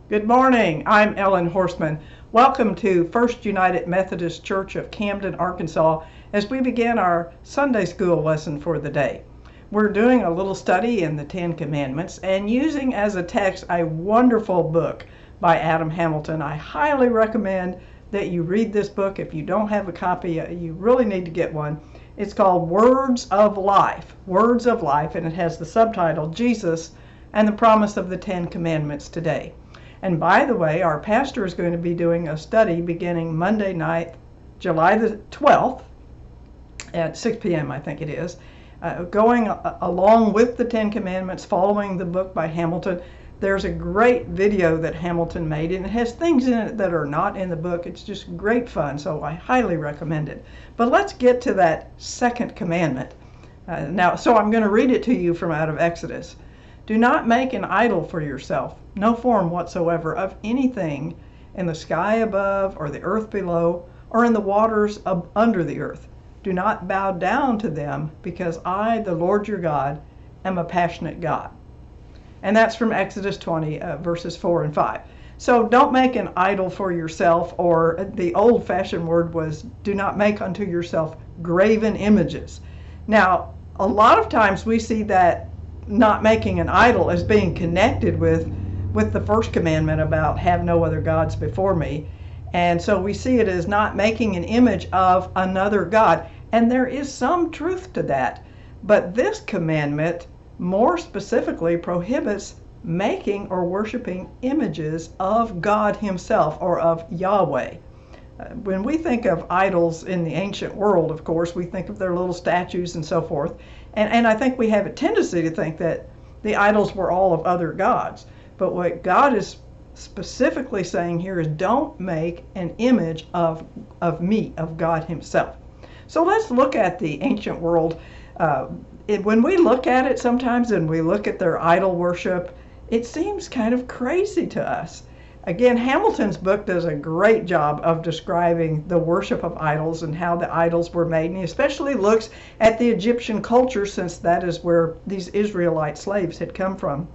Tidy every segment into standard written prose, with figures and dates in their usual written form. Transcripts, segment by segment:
Good morning. I'm Ellen Horstman. Welcome to First United Methodist Church of Camden, Arkansas, as we begin our Sunday school lesson for the day. We're doing a little study in the Ten Commandments and using as a text a wonderful book by Adam Hamilton. I highly recommend that you read this book. If you don't have a copy, you really need to get one. It's called Words of Life, and it has the subtitle, Jesus and the Promise of the Ten Commandments Today. And by the way, our pastor is going to be doing a study beginning Monday night, July the 12th at 6 p.m. I think it is, going along with the Ten Commandments, following the book by Hamilton. There's a great video that Hamilton made, and it has things in it that are not in the book. It's just great fun, so I highly recommend it. But let's get to that second commandment. So I'm going to read it to you from out of Exodus. Do not make an idol for yourself, no form whatsoever of anything in the sky above or the earth below or in the waters under the earth. Do not bow down to them, because I, the Lord your God, am a passionate God. And that's from Exodus 20, verses 4 and 5. So don't make an idol for yourself, or the old-fashioned word was, do not make unto yourself graven images. Now, a lot of times we see that not making an idol as being connected with the first commandment about have no other gods before me. And so we see it as not making an image of another God. And there is some truth to that. But this commandment more specifically prohibits making or worshiping images of God himself or of Yahweh. When we think of idols in the ancient world, of course, we think of their little statues and so forth. And I think we have a tendency to think that the idols were all of other gods. But what God is specifically saying here is don't make an image of me, of God himself. So let's look at the ancient world. When we look at it sometimes and we look at their idol worship, it seems kind of crazy to us. Again, Hamilton's book does a great job of describing the worship of idols and how the idols were made, and he especially looks at the Egyptian culture, since that is where these Israelite slaves had come from.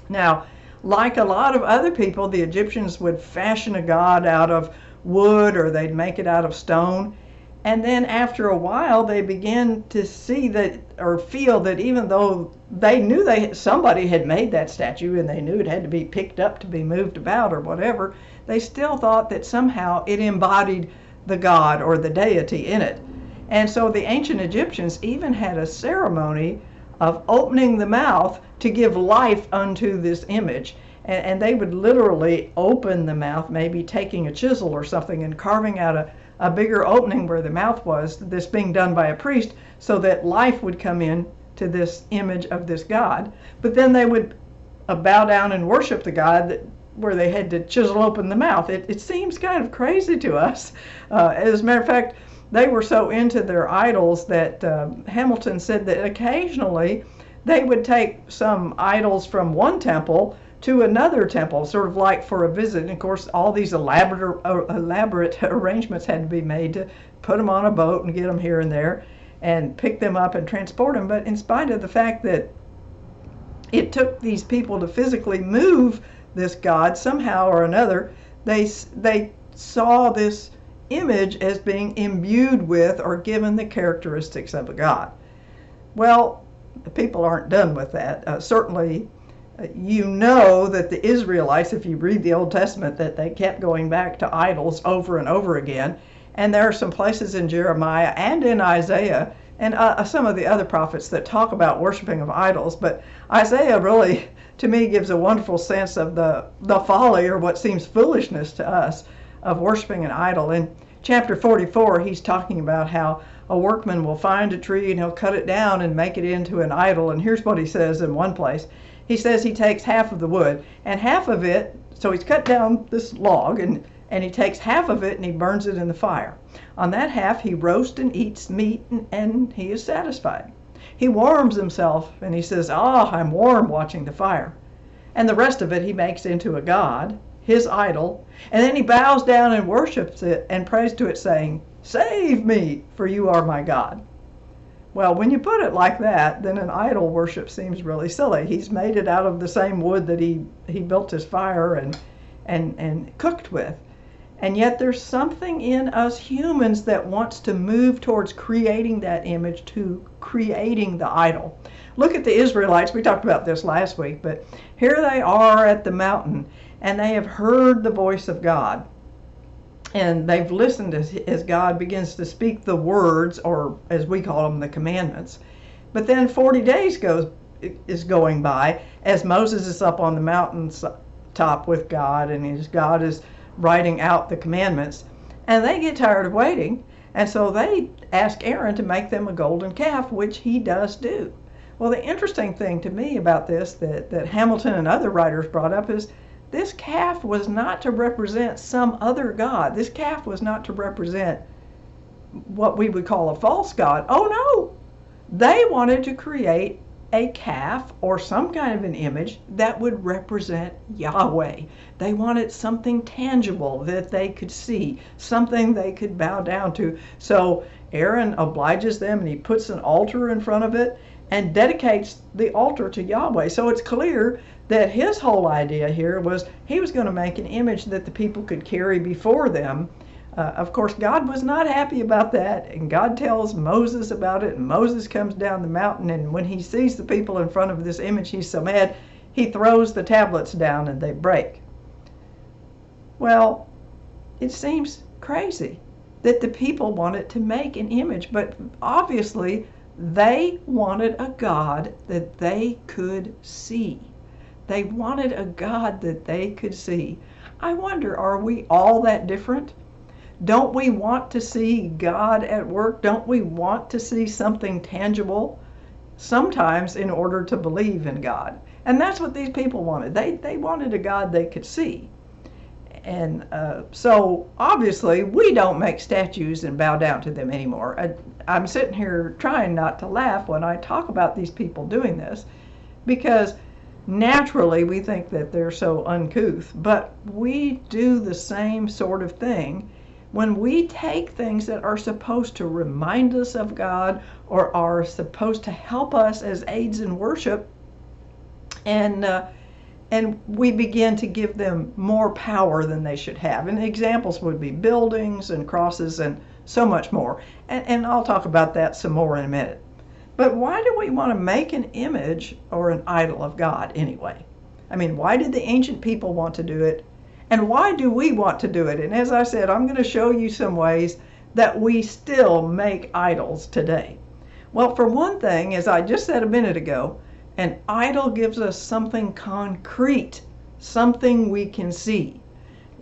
Now, like a lot of other people, the Egyptians would fashion a god out of wood, or they'd make it out of stone. And then after a while, they began to see that, or feel that, even though they knew somebody had made that statue and they knew it had to be picked up to be moved about or whatever, they still thought that somehow it embodied the god or the deity in it. And so the ancient Egyptians even had a ceremony of opening the mouth to give life unto this image. And they would literally open the mouth, maybe taking a chisel or something and carving out a bigger opening where the mouth was, this being done by a priest, so that life would come in to this image of this god. But then they would bow down and worship the god where they had to chisel open the mouth. It seems kind of crazy to us. As a matter of fact, they were so into their idols that Hamilton said that occasionally they would take some idols from one temple to another temple, sort of like for a visit. And of course, all these elaborate arrangements had to be made to put them on a boat and get them here and there and pick them up and transport them. But in spite of the fact that it took these people to physically move this god, somehow or another, they saw this image as being imbued with or given the characteristics of a god. Well, the people aren't done with that. Certainly, you know that the Israelites, if you read the Old Testament, that they kept going back to idols over and over again. And there are some places in Jeremiah and in Isaiah and some of the other prophets that talk about worshiping of idols. But Isaiah really, to me, gives a wonderful sense of the folly, or what seems foolishness to us, of worshiping an idol. In chapter 44, he's talking about how a workman will find a tree and he'll cut it down and make it into an idol. And here's what he says in one place. He says he takes half of the wood and half of it, so he's cut down this log and he takes half of it and he burns it in the fire. On that half he roasts and eats meat and he is satisfied. He warms himself and he says, I'm warm watching the fire. And the rest of it he makes into a god, his idol, and then he bows down and worships it and prays to it, saying, Save me, for you are my God. Well, when you put it like that, then an idol worship seems really silly. He's made it out of the same wood that he built his fire and cooked with. And yet there's something in us humans that wants to move towards creating that image, to creating the idol. Look at the Israelites. We talked about this last week, but here they are at the mountain, and they have heard the voice of God. And they've listened as God begins to speak the words, or as we call them, the commandments. But then 40 days is going by as Moses is up on the mountain top with God, and God is writing out the commandments. And they get tired of waiting, and so they ask Aaron to make them a golden calf, which he does do. Well, the interesting thing to me about this that Hamilton and other writers brought up is this calf was not to represent some other god. This calf was not to represent what we would call a false god. Oh no! They wanted to create a calf or some kind of an image that would represent Yahweh. They wanted something tangible that they could see, something they could bow down to. So Aaron obliges them, and he puts an altar in front of it and dedicates the altar to Yahweh. So it's clear that his whole idea here was he was going to make an image that the people could carry before them. Of course, God was not happy about that, and God tells Moses about it, and Moses comes down the mountain, and when he sees the people in front of this image, he's so mad, he throws the tablets down and they break. Well, it seems crazy that the people wanted to make an image, but obviously they wanted a God that they could see. They wanted a God that they could see. I wonder, are we all that different? Don't we want to see God at work? Don't we want to see something tangible? Sometimes in order to believe in God. And that's what these people wanted. They wanted a God they could see. And so obviously we don't make statues and bow down to them anymore. I'm sitting here trying not to laugh when I talk about these people doing this, because naturally we think that they're so uncouth, but we do the same sort of thing when we take things that are supposed to remind us of God or are supposed to help us as aids in worship, and we begin to give them more power than they should have. And examples would be buildings and crosses and so much more. And I'll talk about that some more in a minute. But why do we want to make an image or an idol of God anyway? I mean, why did the ancient people want to do it? And why do we want to do it? And as I said, I'm going to show you some ways that we still make idols today. Well, for one thing, as I just said a minute ago, an idol gives us something concrete, something we can see.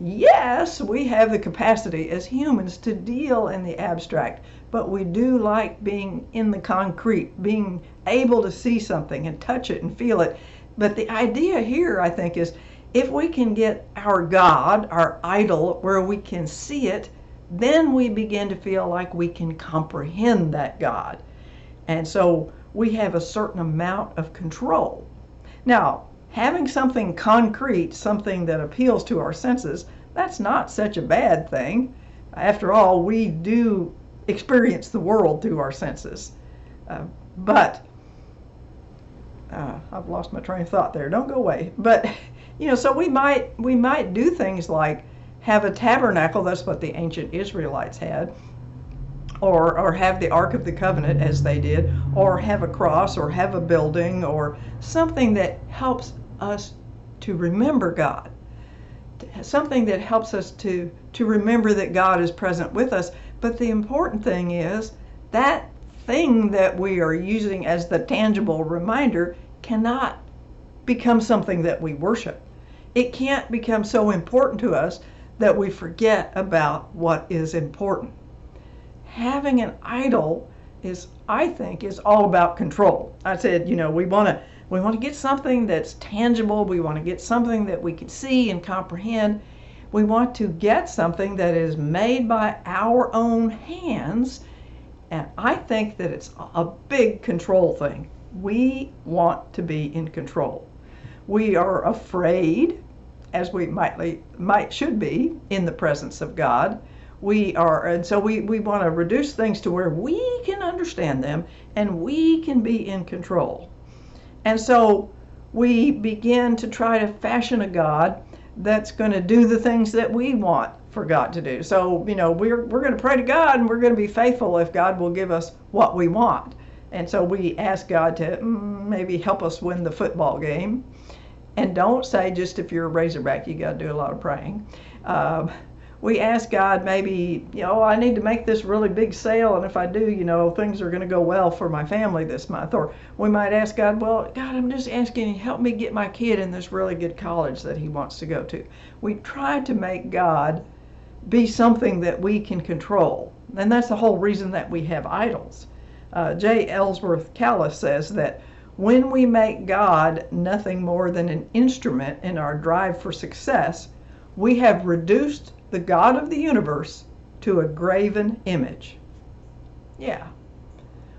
Yes, we have the capacity as humans to deal in the abstract, but we do like being in the concrete, being able to see something and touch it and feel it. But the idea here, I think, is if we can get our God, our idol, where we can see it, then we begin to feel like we can comprehend that God. And so we have a certain amount of control. Now, having something concrete, something that appeals to our senses, that's not such a bad thing. After all, we do experience the world through our senses. But I've lost my train of thought there. Don't go away. But so we might do things like have a tabernacle. That's what the ancient Israelites had. Or have the Ark of the Covenant, as they did, or have a cross, or have a building, or something that helps us to remember God. Something that helps us to remember that God is present with us. But the important thing is that thing that we are using as the tangible reminder cannot become something that we worship. It can't become so important to us that we forget about what is important. Having an idol I think, is all about control. I said, we want to get something that's tangible. We want to get something that we can see and comprehend. We want to get something that is made by our own hands. And I think that it's a big control thing. We want to be in control. We are afraid, as we should be, in the presence of God. And so we want to reduce things to where we can understand them and we can be in control. And so we begin to try to fashion a God that's going to do the things that we want for God to do. So, we're going to pray to God and we're going to be faithful if God will give us what we want. And so we ask God to maybe help us win the football game. And don't say just if you're a Razorback, you got to do a lot of praying. We ask God maybe, I need to make this really big sale, and if I do, things are going to go well for my family this month. Or we might ask God, well, God, I'm just asking you, help me get my kid in this really good college that he wants to go to. We try to make God be something that we can control. And that's the whole reason that we have idols. J. Ellsworth Callis says that when we make God nothing more than an instrument in our drive for success, we have reduced the God of the universe to a graven image. Yeah.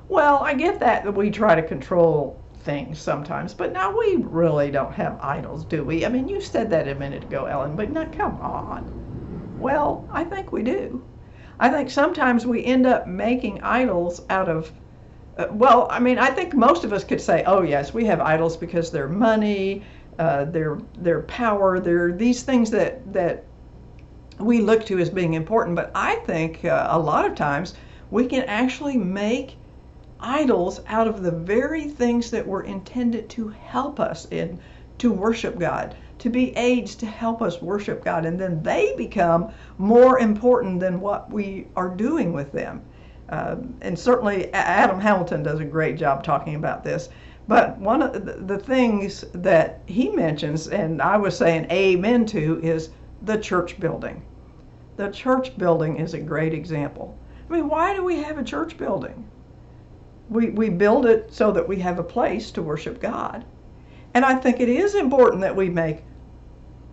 Well, I get that we try to control things sometimes, but now we really don't have idols, do we? I mean, you said that a minute ago, Ellen, but now come on. Well, I think we do. I think sometimes we end up making idols out of I think most of us could say, oh yes, we have idols because they're money, their power, they're these things that we look to as being important. But I think a lot of times we can actually make idols out of the very things that were intended to help us to worship God, to be aids to help us worship God, and then they become more important than what we are doing with them. And certainly Adam Hamilton does a great job talking about this. But one of the things that he mentions, and I was saying amen to, is the church building. The church building is a great example. I mean, why do we have a church building? We build it so that we have a place to worship God. And I think it is important that we make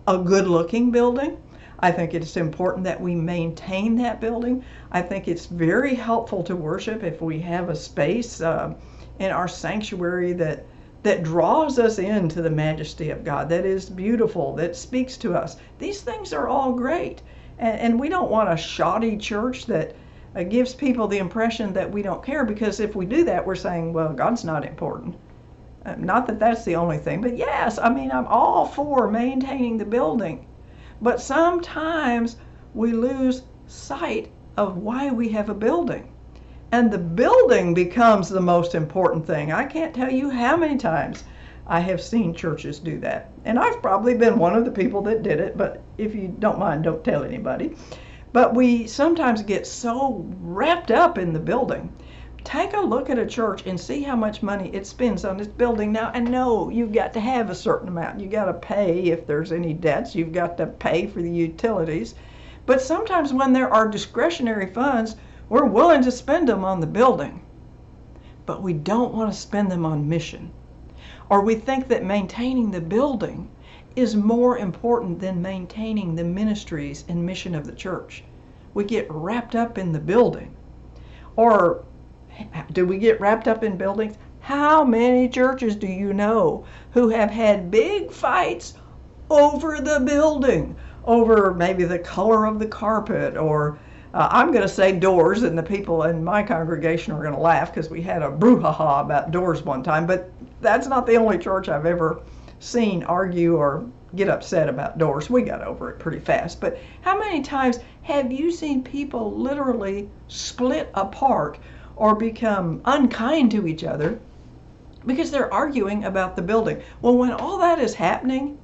a good-looking building. I think it's important that we maintain that building. I think it's very helpful to worship if we have a space in our sanctuary that draws us into the majesty of God, that is beautiful, that speaks to us. These things are all great. And we don't want a shoddy church that gives people the impression that we don't care, because if we do that, we're saying, well, God's not important. Not that that's the only thing, but yes, I mean, I'm all for maintaining the building. But sometimes we lose sight of why we have a building. And the building becomes the most important thing. I can't tell you how many times I have seen churches do that. And I've probably been one of the people that did it, but if you don't mind, don't tell anybody. But we sometimes get so wrapped up in the building. Take a look at a church and see how much money it spends on its building now. And no, you've got to have a certain amount. You've got to pay if there's any debts. You've got to pay for the utilities. But sometimes when there are discretionary funds, we're willing to spend them on the building. But we don't want to spend them on mission. Or we think that maintaining the building is more important than maintaining the ministries and mission of the church. We get wrapped up in the building. Or do we get wrapped up in buildings? How many churches do you know who have had big fights over the building, over maybe the color of the carpet, or I'm going to say doors, and the people in my congregation are going to laugh because we had a brouhaha about doors one time, but that's not the only church I've ever seen argue or get upset about doors. We got over it pretty fast. But how many times have you seen people literally split apart or become unkind to each other because they're arguing about the building? Well, when all that is happening,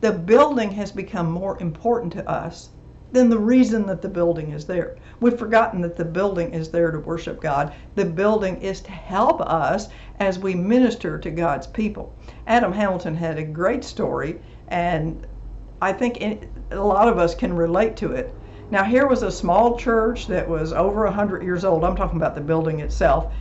the building has become more important to us than the reason that the building is there. We've forgotten that the building is there to worship God. The building is to help us as we minister to God's people. Adam Hamilton had a great story, and I think a lot of us can relate to it. Now, here was a small church that was over 100 years old. I'm talking about the building itself.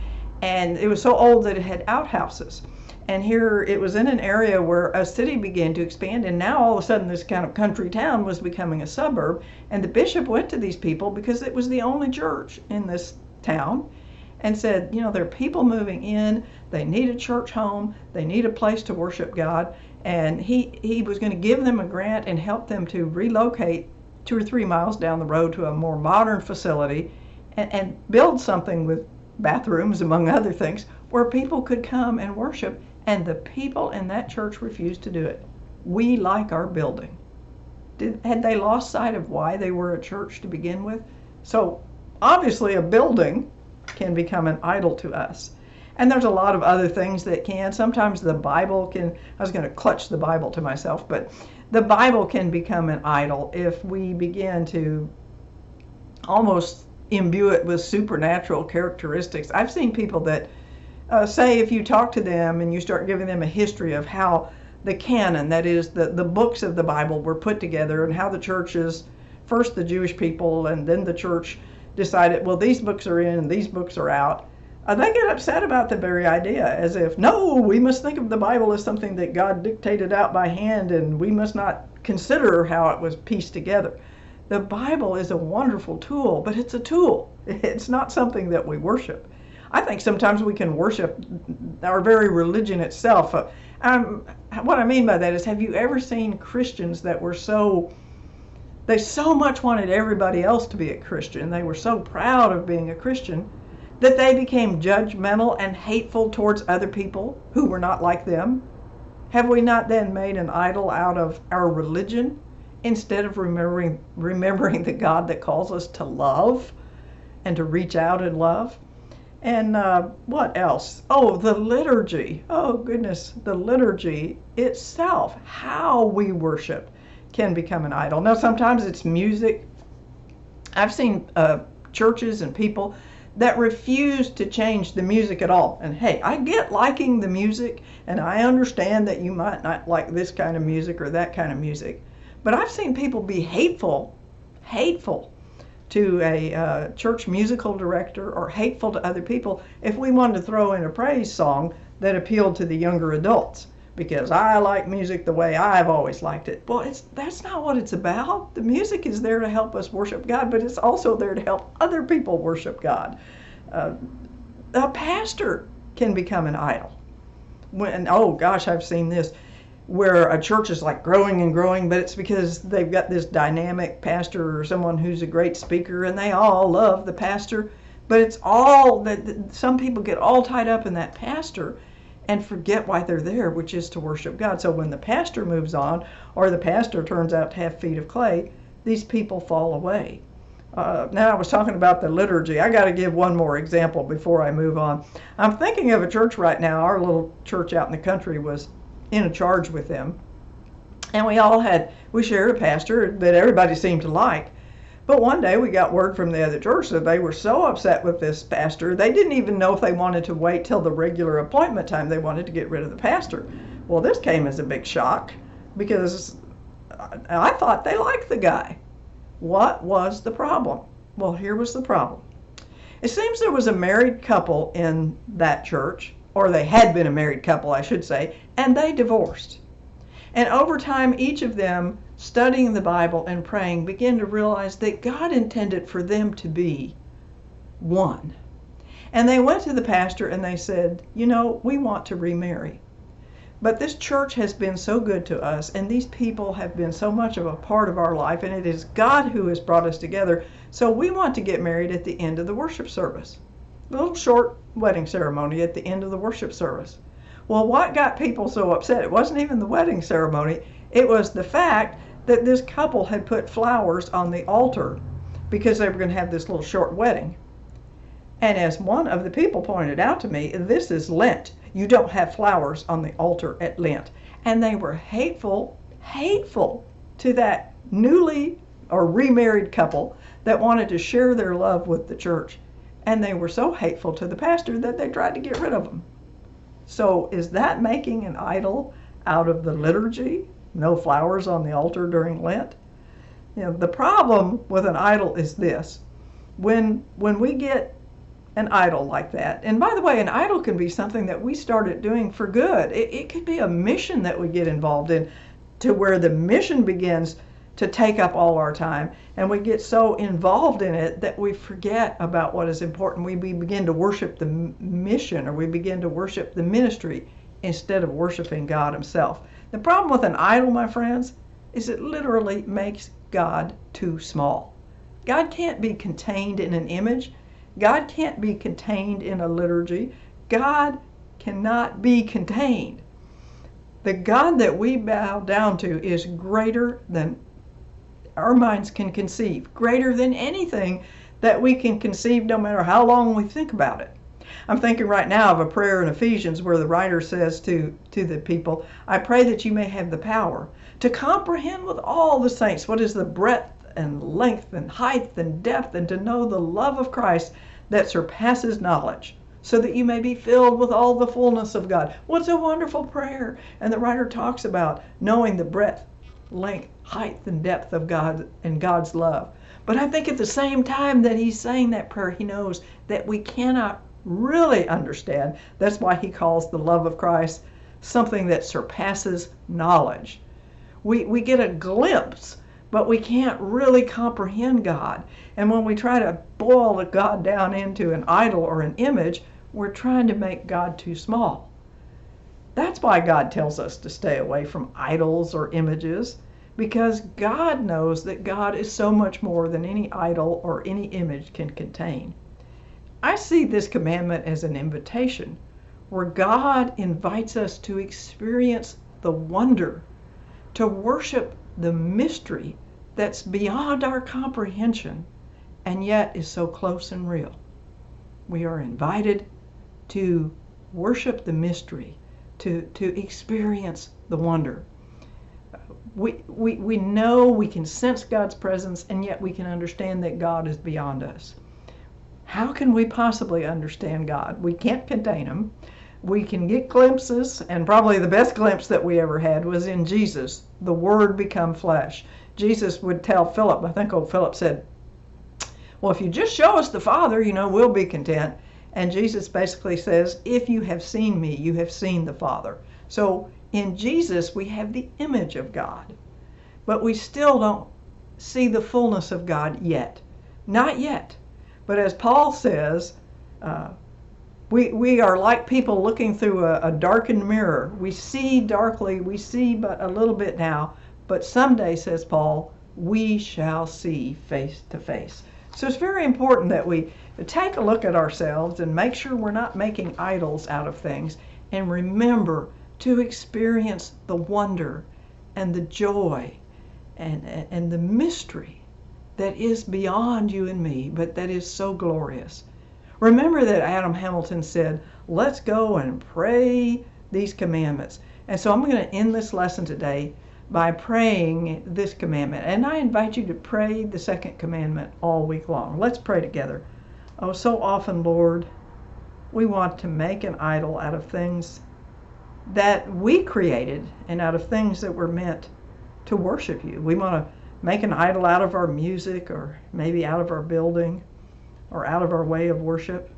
And it was so old that it had outhouses. And here it was in an area where a city began to expand. And now all of a sudden this kind of country town was becoming a suburb. And the bishop went to these people because it was the only church in this town and said, there are people moving in. They need a church home. They need a place to worship God. And he was going to give them a grant and help them to relocate 2 or 3 miles down the road to a more modern facility and build something with bathrooms, among other things, where people could come and worship, and the people in that church refused to do it. We like our building. Had they lost sight of why they were a church to begin with? So obviously a building can become an idol to us. And there's a lot of other things that can. Sometimes the Bible can, I was going to clutch the Bible to myself, but the Bible can become an idol if we begin to almost imbue it with supernatural characteristics. I've seen people that say if you talk to them and you start giving them a history of how the canon, that is the books of the Bible, were put together, and how the churches, first the Jewish people and then the church decided, well, these books are in and these books are out. They get upset about the very idea, as if, no, we must think of the Bible as something that God dictated out by hand, and we must not consider how it was pieced together. The Bible is a wonderful tool, but it's a tool. It's not something that we worship. I think sometimes we can worship our very religion itself. What I mean by that is, have you ever seen Christians that were they so much wanted everybody else to be a Christian, they were so proud of being a Christian, that they became judgmental and hateful towards other people who were not like them? Have we not then made an idol out of our religion, instead of remembering the God that calls us to love and to reach out and love? And what else? Oh, the liturgy. Oh, goodness, the liturgy itself, how we worship, can become an idol. Now, sometimes it's music. I've seen churches and people that refuse to change the music at all. And hey, I get liking the music, and I understand that you might not like this kind of music or that kind of music. But I've seen people be hateful to a church musical director, or hateful to other people, if we wanted to throw in a praise song that appealed to the younger adults, because I like music the way I've always liked it. Well, that's not what it's about. The music is there to help us worship God, but it's also there to help other people worship God. A pastor can become an idol. Oh gosh, I've seen this, where a church is like growing and growing, but it's because they've got this dynamic pastor or someone who's a great speaker, and they all love the pastor, but it's all that some people get all tied up in that pastor and forget why they're there, which is to worship God. So when the pastor moves on, or the pastor turns out to have feet of clay, these people fall away. Now, I was talking about the liturgy. I got to give one more example before I move on. I'm thinking of a church right now. Our little church out in the country was in a charge with them, and we shared a pastor that everybody seemed to like. But one day we got word from the other church that they were so upset with this pastor, they didn't even know if they wanted to wait till the regular appointment time. They wanted to get rid of the pastor. Well, this came as a big shock, because I thought they liked the guy. What was the problem? Well, here was the problem. It seems there was a married couple in that church, or they had been a married couple, I should say, and they divorced. And over time, each of them, studying the Bible and praying, began to realize that God intended for them to be one. And they went to the pastor and they said, we want to remarry. But this church has been so good to us, and these people have been so much of a part of our life, and it is God who has brought us together, so we want to get married at the end of the worship service. A little short wedding ceremony at the end of the worship service. Well, what got people so upset? It wasn't even the wedding ceremony. It was the fact that this couple had put flowers on the altar because they were going to have this little short wedding. And as one of the people pointed out to me, this is Lent. You don't have flowers on the altar at Lent. And they were hateful to that newly or remarried couple that wanted to share their love with the church. And they were so hateful to the pastor that they tried to get rid of him. So is that making an idol out of the liturgy? No flowers on the altar during Lent? The problem with an idol is this. When we get an idol like that, and by the way, an idol can be something that we started doing for good. It could be a mission that we get involved in, to where the mission begins to take up all our time, and we get so involved in it that we forget about what is important. We begin to worship the mission, or we begin to worship the ministry instead of worshiping God himself. The problem with an idol, my friends, is it literally makes God too small. God can't be contained in an image. God can't be contained in a liturgy. God cannot be contained. The God that we bow down to is greater than our minds can conceive, greater than anything that we can conceive, no matter how long we think about it. I'm thinking right now of a prayer in Ephesians where the writer says to the people, I pray that you may have the power to comprehend with all the saints what is the breadth and length and height and depth, and to know the love of Christ that surpasses knowledge, so that you may be filled with all the fullness of God. What's a wonderful prayer. And the writer talks about knowing the breadth, length, height, and depth of God and God's love. But I think at the same time that he's saying that prayer, he knows that we cannot really understand. That's why he calls the love of Christ something that surpasses knowledge. We get a glimpse, but we can't really comprehend God. And when we try to boil God down into an idol or an image, we're trying to make God too small. That's why God tells us to stay away from idols or images, because God knows that God is so much more than any idol or any image can contain. I see this commandment as an invitation where God invites us to experience the wonder, to worship the mystery that's beyond our comprehension and yet is so close and real. We are invited to worship the mystery, to experience the wonder. We know, we can sense God's presence, and yet we can understand that God is beyond us. How can we possibly understand God? We can't contain him. We can get glimpses, and probably the best glimpse that we ever had was in Jesus, the Word become flesh. Jesus would tell Philip, I think old Philip said, well, if you just show us the Father, we'll be content. And Jesus basically says, if you have seen me, you have seen the Father. So in Jesus, we have the image of God, but we still don't see the fullness of God yet. Not yet. But as Paul says, we are like people looking through a darkened mirror. We see darkly, we see but a little bit now, but someday, says Paul, we shall see face to face. So it's very important that we take a look at ourselves and make sure we're not making idols out of things, and remember to experience the wonder and the joy and the mystery that is beyond you and me, but that is so glorious. Remember that Adam Hamilton said, let's go and pray these commandments. And so I'm going to end this lesson today by praying this commandment. And I invite you to pray the second commandment all week long. Let's pray together. Oh, so often, Lord, we want to make an idol out of things that we created and out of things that were meant to worship you. We want to make an idol out of our music, or maybe out of our building, or out of our way of worship.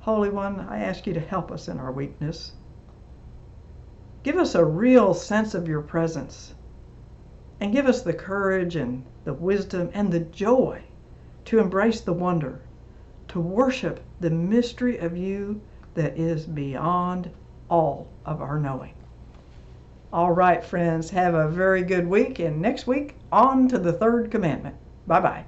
Holy One, I ask you to help us in our weakness. Give us a real sense of your presence, and give us the courage and the wisdom and the joy to embrace the wonder, to worship the mystery of you that is beyond all of our knowing. All right, friends, have a very good week, and next week, on to the third commandment. Bye-bye.